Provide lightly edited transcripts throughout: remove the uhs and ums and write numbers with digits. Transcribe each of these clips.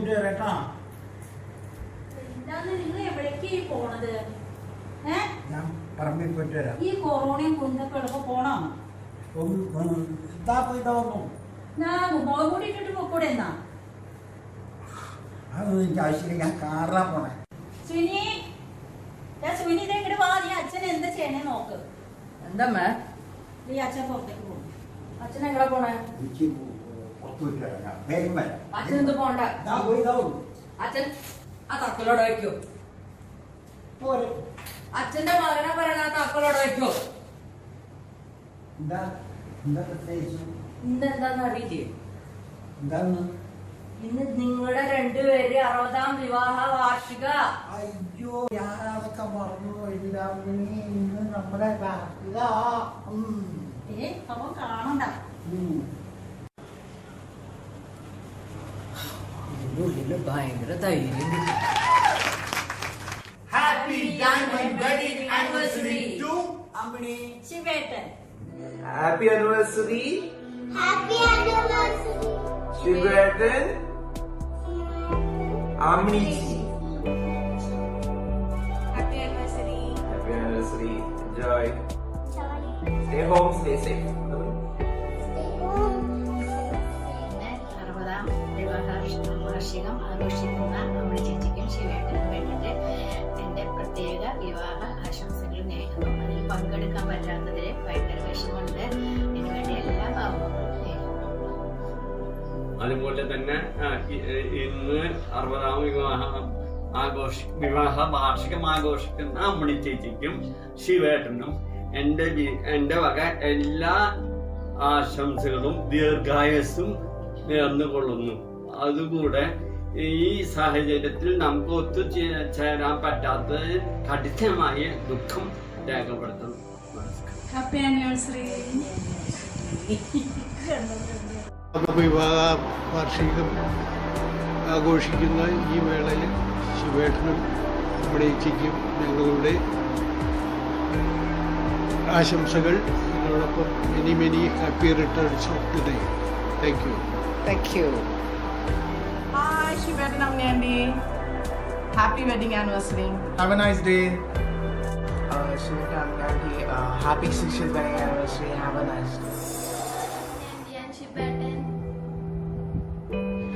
പോയിട്ട് വരാട്ടാ. നിങ്ങൾ എവിടേക്ക് പോണത്? ഞാൻ പറമ്പിൽ പോയിട്ട് വരാം. ഈ കൊറോണയും കുന്നൊക്കെ എളുപ്പം പോണോ? ഇതാ പോയിട്ടാ വന്നു. ഞാൻ മുഖം കൂടി ഇട്ടിട്ട് പോക്കൂടെ എന്നാ? അതൊന്നും എനിക്ക് ആവശ്യമില്ല. ഞാൻ കാറിലാ പോണേ. സുനി, സുനി ഇതെങ്ങോട്ട് വാ. നീ അച്ഛൻ എന്താ ചെയ്യണേ നോക്ക്. എന്താ നീ അച്ഛൻ പുറത്തേക്ക് പോകും. അച്ഛൻ എങ്ങനെ പോണേ? എനിക്ക് പുറത്ത് പോയിട്ട് വരാം. വേഗം വരാം. അച്ഛൻ എന്ത് പോണ്ട? അച്ഛൻ ആ തക്കലോടെ വയ്ക്കോ? പോരെ. അച്ഛന്റെ മകനെ പറയണ ആ തക്കലോടെ വയ്ക്കോ? എന്താ എന്താ പ്രത്യേകിച്ചു? ഇന്നെന്താന്ന് അറിയില്ലേ? എന്താന്ന്? ഇന്ന് നിങ്ങളുടെ രണ്ടുപേര് 60ാം വിവാഹ വാർഷിക. അയ്യോ, ഞാനതൊക്കെ മറന്നു പോയില്ല. ഇന്ന് നമ്മുടെ അവൻ കാണണ്ട. ഇതിനുള്ളില് ഭയങ്കര ധൈര്യം. Happy diamond wedding anniversary to Ammini. ശിവേട്ടൻ. Happy anniversary. Happy anniversary. Shivratan. Amnichi. Happy anniversary. Happy anniversary. Enjoy. Sorry. Stay home, stay safe. Stay home. 60ാം വിവാഹ വാർഷികം ആഘോഷിക്കുന്ന അമ്മ ചേച്ചിക്കും ശിവേട്ടനും വേണ്ടിയിട്ട് എൻ്റെ പ്രത്യേക വിവാഹ ആശംസകൾ നേരുന്നു. അതിൽ പങ്കെടുക്കാൻ പറ്റാത്തതിൽ ഭയങ്കര വിഷമമുണ്ട്. അതിനുവേണ്ടി എല്ലാ ഭാവങ്ങളും നേരുന്നു. അതുപോലെ തന്നെ ഇന്ന് 60ാം വിവാഹ വാർഷികം ആഘോഷിക്കുന്ന അമ്മണി ചേച്ചിക്കും ശിവേട്ടനും എന്റെ വക എല്ലാ ആശംസകളും ദീർഘായുസ്സും നേർന്നുകൊള്ളുന്നു. അതുകൂടെ ഈ സാഹചര്യത്തിൽ നമുക്ക് ഒത്തുചേരാൻ പറ്റാത്തത് കഠിനമായ ദുഃഖം രേഖപ്പെടുത്തുന്നു. Happy anniversary. വിവാഹ വാർഷികം ആഘോഷിക്കുന്ന ഈ വേളയിൽ ശിവേട്ടനും അമ്മടേച്ചിക്കും ഞങ്ങളുടെ ആശംസകൾ. അതോടൊപ്പം many happy returns of the day. Thank you. Hi, Shivetan Amnandi. Happy wedding anniversary. Have a nice day. Shivetan Amnandi, happy 60th wedding anniversary. Have a nice day. Andy and Shivetan.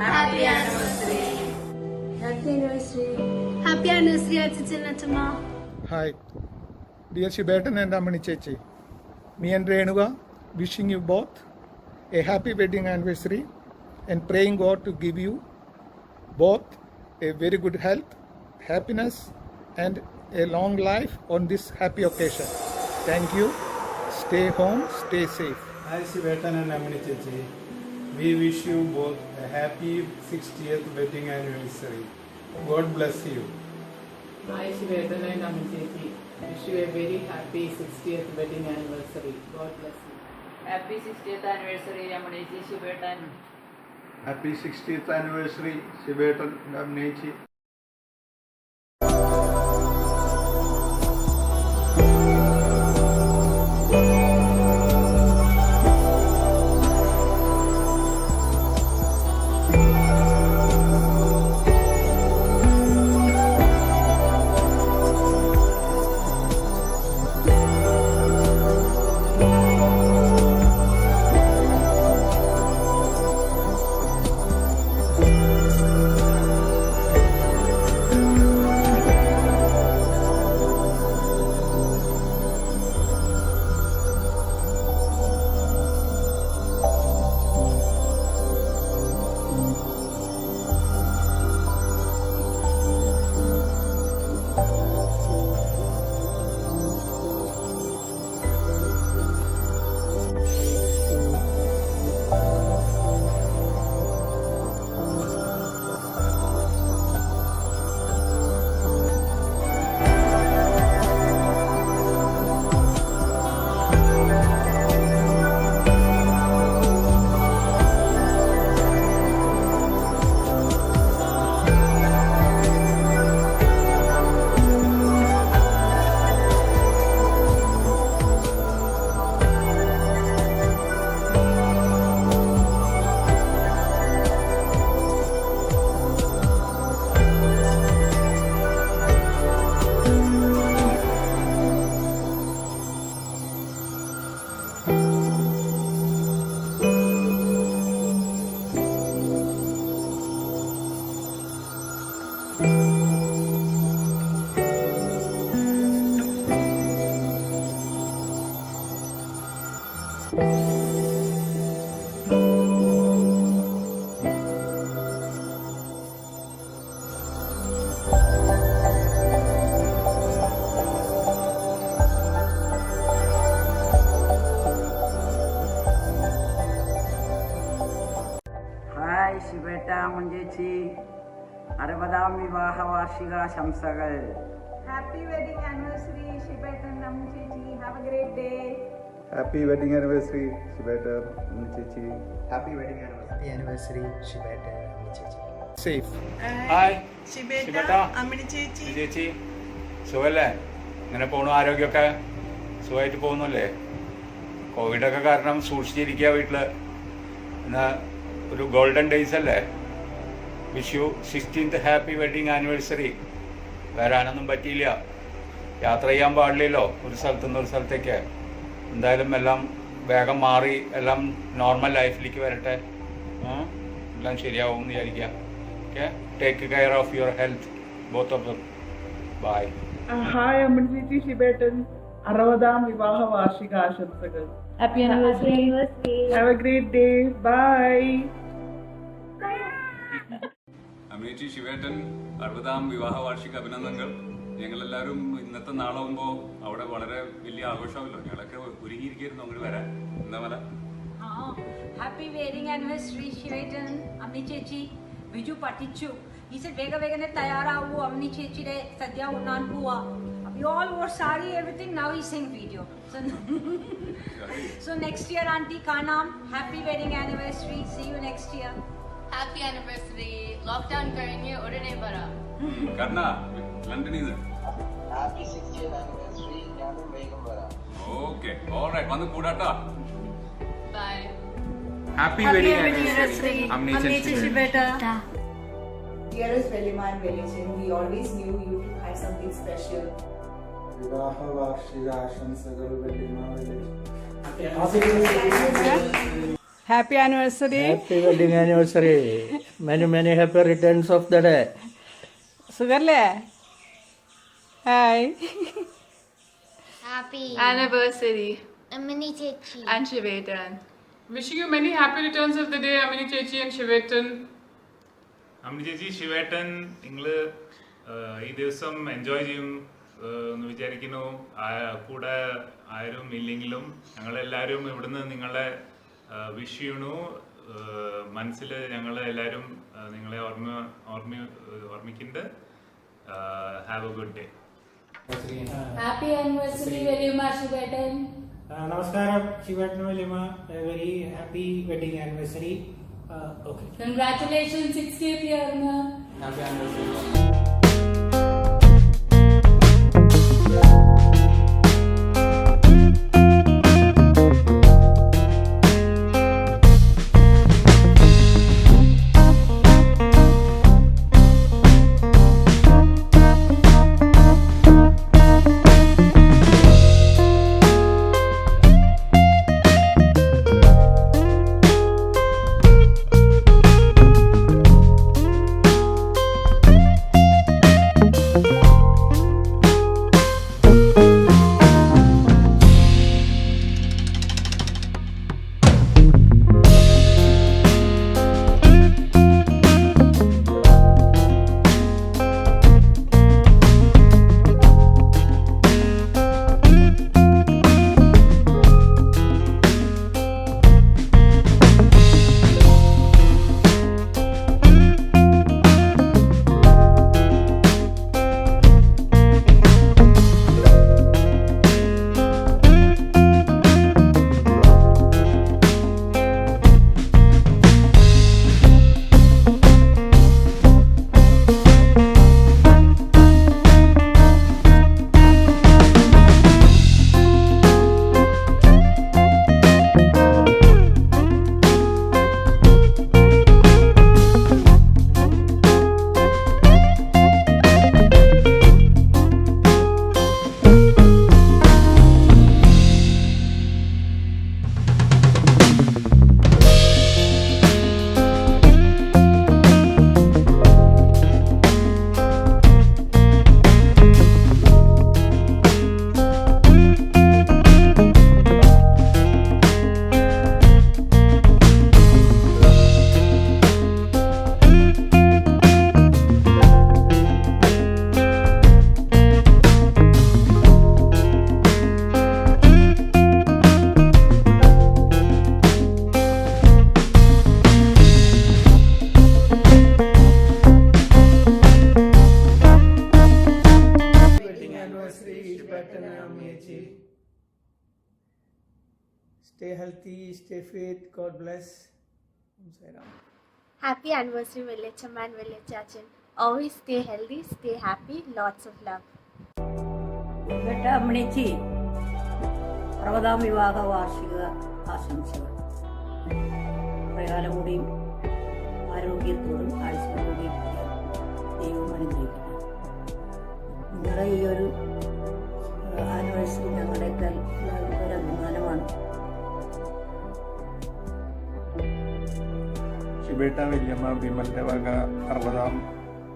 Happy anniversary. Happy anniversary. Happy anniversary, Achichan Achama. Hi, dear Shibetan and Amani Chechi. Me and Renuga wishing you both a happy wedding anniversary and praying God to give you both a very good health, happiness and a long life on this happy occasion. Thank you. Stay home, stay safe. Hi Shivetan and Amini Chechi. We wish you both a happy 60th wedding anniversary. God bless you. Hi, Shivetan and Amnandi. Wish you a very happy 60th wedding anniversary. God bless you. Happy 60th anniversary Ammani ചേച്ചി ശിവേട്ടൻ. Happy 60th anniversary Shivetan and Amini Chechi. Hi ശിവേട്ട മുഞ്ചേച്ചി 60ാം വിവാഹ വാർഷികാശംസകൾ. Happy wedding anniversary ശിവേട്ടൻ അമ്മു ചേച്ചി. Have a great day. Happy wedding anniversary, Shibeta, Chichi. Happy wedding anniversary ശിവേട്ട ചേച്ചി. Safe. ഹായ് ശിവേട്ട അമ്മിണി ചേച്ചി സുഖല്ലേ? ഇങ്ങനെ പോണു? ആരോഗ്യമൊക്കെ സുഖമായിട്ട് പോകുന്നല്ലേ? കോവിഡൊക്കെ കാരണം സൂക്ഷിച്ചിരിക്കുക വീട്ടില്. എന്നാ ഒരു ഗോൾഡൻ ഡേയ്സ് അല്ലേ? Wish you 16th happy wedding anniversary. വരാനൊന്നും പറ്റിയില്ല, യാത്ര ചെയ്യാൻ പാടില്ലല്ലോ ഒരു സ്ഥലത്തുനിന്ന് ഒരു സ്ഥലത്തേക്ക്. എന്തായാലും എല്ലാം വേഗം മാറി എല്ലാം നോർമൽ ലൈഫിലേക്ക് വരട്ടെ. എല്ലാം ശരിയാവും എന്ന് വിചാരിക്കാം. Okay, take care of your health both of them. Bye. Hi Ammini ചേച്ചി ശിവേട്ടൻ 60ാം വിവാഹ വാർഷികാശംസകൾ. Happy anniversary. Have a great day. Bye. അമ്മേച്ചി ശിവേട്ടൻ 60ാം വിവാഹ വാർഷിക അഭിനന്ദനങ്ങൾ. ഞങ്ങളെല്ലാവരും ഇന്നത്തെ നാളാവുമ്പോൾ അവിടെ വളരെ വലിയ ആഘോഷമല്ലോ. ഞങ്ങളൊക്കെ ഒരുങ്ങിയിരിക്കുന്നു അങ്ങോട്ട് വരാൻ. എന്താ മല? ഹാപ്പി വെഡിങ് ആനിവേഴ്സറി ശിവേട്ടൻ അമ്മി ചേച്ചി. ബിജു പറ്റിച്ചു. He said വേഗം തയ്യാറാവൂ, അമ്മി ചേച്ചിയുടെ സദ്യ ഉണ്ണാൻ പോവാ. We all wore sari, everything. Now he's saying video. So next year auntie കാണാം. Happy wedding anniversary. See you next year. Happy anniversary. Lockdown കഴിഞ്ഞ് ഉടനെ വരാം. കർണ ലണ്ടനിൽ നിന്ന്. Happy 60th anniversary. ഞാനും വേഗം വരാം. ഓക്കെ, ഓൾറൈറ്റ്, വന്ന് കൂടാട്ടാ. Bye. Happy wedding anniversary, Amnichi Shibeta. Dearest Velima and Velichin, we always knew you had something special. വിവാഹ വാർഷികാശംസകൾ വെല്ലിമ. Happy anniversary. Happy wedding anniversary. Many happy returns of the day. സുഖല്ലേ? Hi. Happy Anniversary, Amini Chechi. and Shivetan. Wishing you many happy returns of the day, Amini Chechi and Shivetan. അമ്മ ചേച്ചി ശിവേട്ടൻ, നിങ്ങൾ ഈ ദിവസം enjoy ചെയ്യും എന്ന് വിചാരിക്കുന്നു. കൂടെ ആരും ഇല്ലെങ്കിലും ഞങ്ങളെല്ലാവരും ഇവിടുന്ന് നിങ്ങളെ വിഷ് ചെയ്യണു. മനസ്സിൽ ഞങ്ങൾ എല്ലാവരും നിങ്ങളെ ഓർമ്മിക്കുന്നുണ്ട്. Have a good day. Happy anniversary, Velima Shivetan. നമസ്കാരം ശിവേട്ടൻ വലിയ. Very happy wedding anniversary. Okay, Congratulations, 60th year. Happy anniversary. Stay healthy, stay fit. God bless. Happy anniversary, Villacham and Villachachan. Always stay healthy, stay happy. Lots of love. Beta അമ്മിണിച്ചി 60ാം വിവാഹ വാർഷിക ആശംസകൾ. കുറേ കാലം കൂടിയും ആരോഗ്യത്തോടും ആയുസ്സോടുകൂടിയും ദൈവം അനുഗ്രഹിക്കുന്നു. നിങ്ങളുടെ ഈ ഒരു ആനിവേഴ്സറി ഞങ്ങളുടെയൊക്കെ എല്ലാവർക്കും ഒരു അഭിമാനമാണ്. ശിവേട്ട വല്യമ്മ വിമലിന്റെ വക 60ാം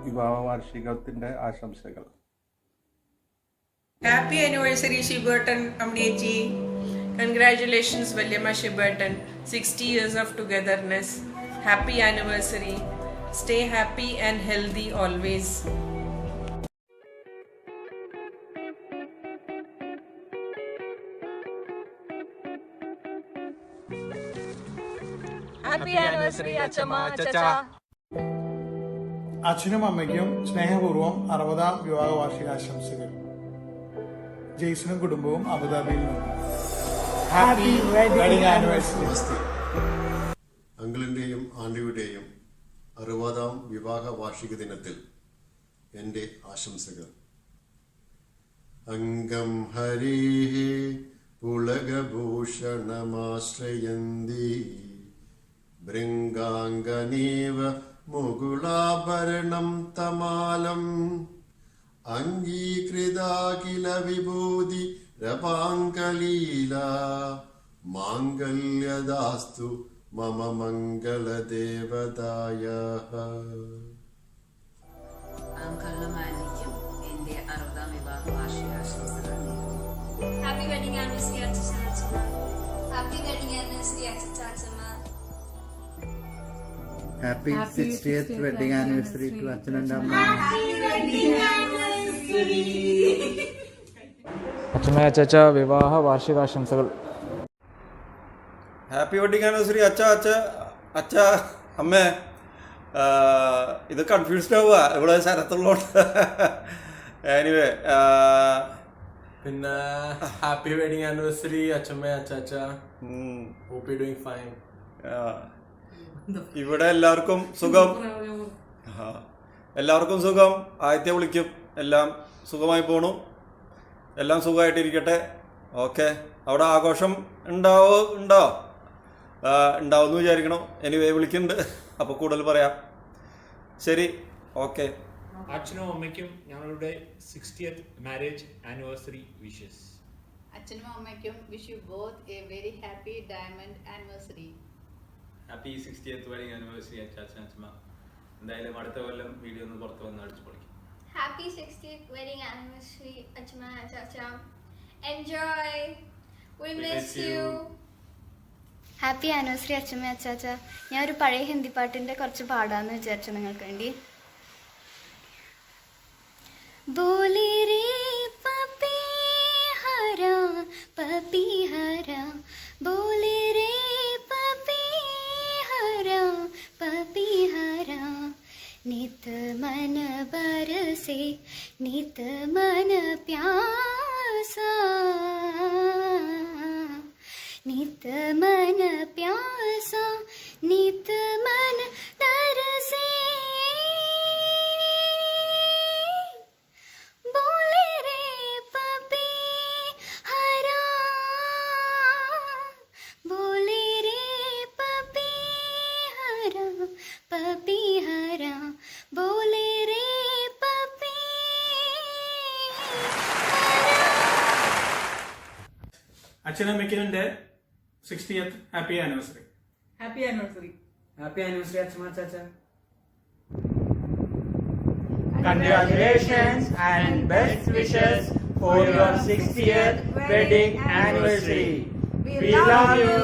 വിവാഹ വാർഷികത്തിന്റെ ആശംസകൾ. Happy anniversary, Shiberton Amnechi. Congratulations, Valliyamma Shiberton. 60 years of togetherness. Happy anniversary. Stay happy and healthy always. Happy anniversary, Achama, Chacha. അച്ഛനും അമ്മയ്ക്കും സ്നേഹപൂർവ്വം 60ാം വിവാഹ വാർഷികാശംസകൾ. ജെയ്സണും കുടുംബവും അബുദാബിയിൽ നിന്നും. Happy wedding anniversary. അങ്കിളിന്റെയും ആന്റിയുടെയും 60ാം വിവാഹ വാർഷിക ദിനത്തിൽ എൻ്റെ ആശംസകൾ. അംഗം ഹരേഃ പുളകഭൂഷണമാശ്രയന്തി ഭൃംഗാംഗനേവ മുകുളാഭരണം തമാലം അംഗീകൃതാഖില വിഭൂതി രപാങ്കലീല മാംഗല്യദാസ്തു മമ മംഗളദേവതായഃ. അങ്കിളിനും ആന്റിക്കും എൻ്റെ 60ാം വിവാഹ വാർഷികാശംസകൾ. Happy wedding anniversary, Achachama. Happy wedding anniversary, Achachama. Happy 60th wedding anniversary to Achan and Amma. അച്ഛമ്മ അച്ചാച്ച വിവാഹ വാർഷികാശംസകൾ. ഹാപ്പി വെഡിങ് ആനിവേഴ്സറി അച്ഛ അച്ഛ അച്ഛ അമ്മ. ഇത് കൺഫ്യൂസ്ഡ് ആവുക ഇവിടെ ശരത്തുള്ളോണ്ട്. എനിവേ പിന്നെ ഹാപ്പി വെഡിങ് ആനിവേഴ്സറി അച്ഛമ്മ അച്ചാച്ച. Hope you doing fine. ഇവിടെ എല്ലാവർക്കും സുഖം. എല്ലാവർക്കും സുഖം. ആദ്യത്തെ വിളിക്കും. എല്ലാം സുഖമായി പോണു. എല്ലാം സുഖമായിട്ടിരിക്കട്ടെ. ഓക്കെ. അവിടെ ആഘോഷം ഉണ്ടാവുമെന്ന് വിചാരിക്കണം. എനിവേ വിളിക്കുന്നുണ്ട്. അപ്പോൾ കൂടുതൽ പറയാം. ശരി, ഓക്കെ. അച്ഛനും അമ്മയ്ക്കും ഞങ്ങളുടെ 60th മാരേജ് ആനിവേഴ്സറി വിഷസ്. അച്ഛനും അമ്മയ്ക്കും wish you both A very happy diamond anniversary. Happy 60th wedding anniversary അച്ചാച്ചൻ അച്ഛമ്മ. എന്തായാലും അടുത്ത കൊല്ലം വീഡിയോ ഒന്ന് പുറത്ത് വന്ന് അടിച്ചു പൊളിക്കും. Happy 60th wedding anniversary, Achama and Chacha. Enjoy. We miss you. Happy anniversary അച്ഛമ്മ അച്ചാച്ച. ഞാൻ ഒരു പഴയ ഹിന്ദി പാട്ടിന്റെ കുറച്ച് പാടാന്ന് വിചാരിച്ചു നിങ്ങൾക്ക് വേണ്ടി. ബോലേ രേ പപ്പി ഹരാ പപ്പി ഹരാ ബോലേ രേ പപ്പി ഹരാ പപ്പി ഹരാ नित मन बरसे नित मन प्यासा नित मन प्यासा नित मन तरसे बोले रे पपी हरा बोले रे पपी हरा पपी हरा बोले रे पपी. അച്ഛനമ്മയ്ക്ക് എൻ്റെ 60th happy anniversary. Happy anniversary. Happy anniversary, Achama Chacha. Congratulations and best wishes for your 60th wedding anniversary. We love you.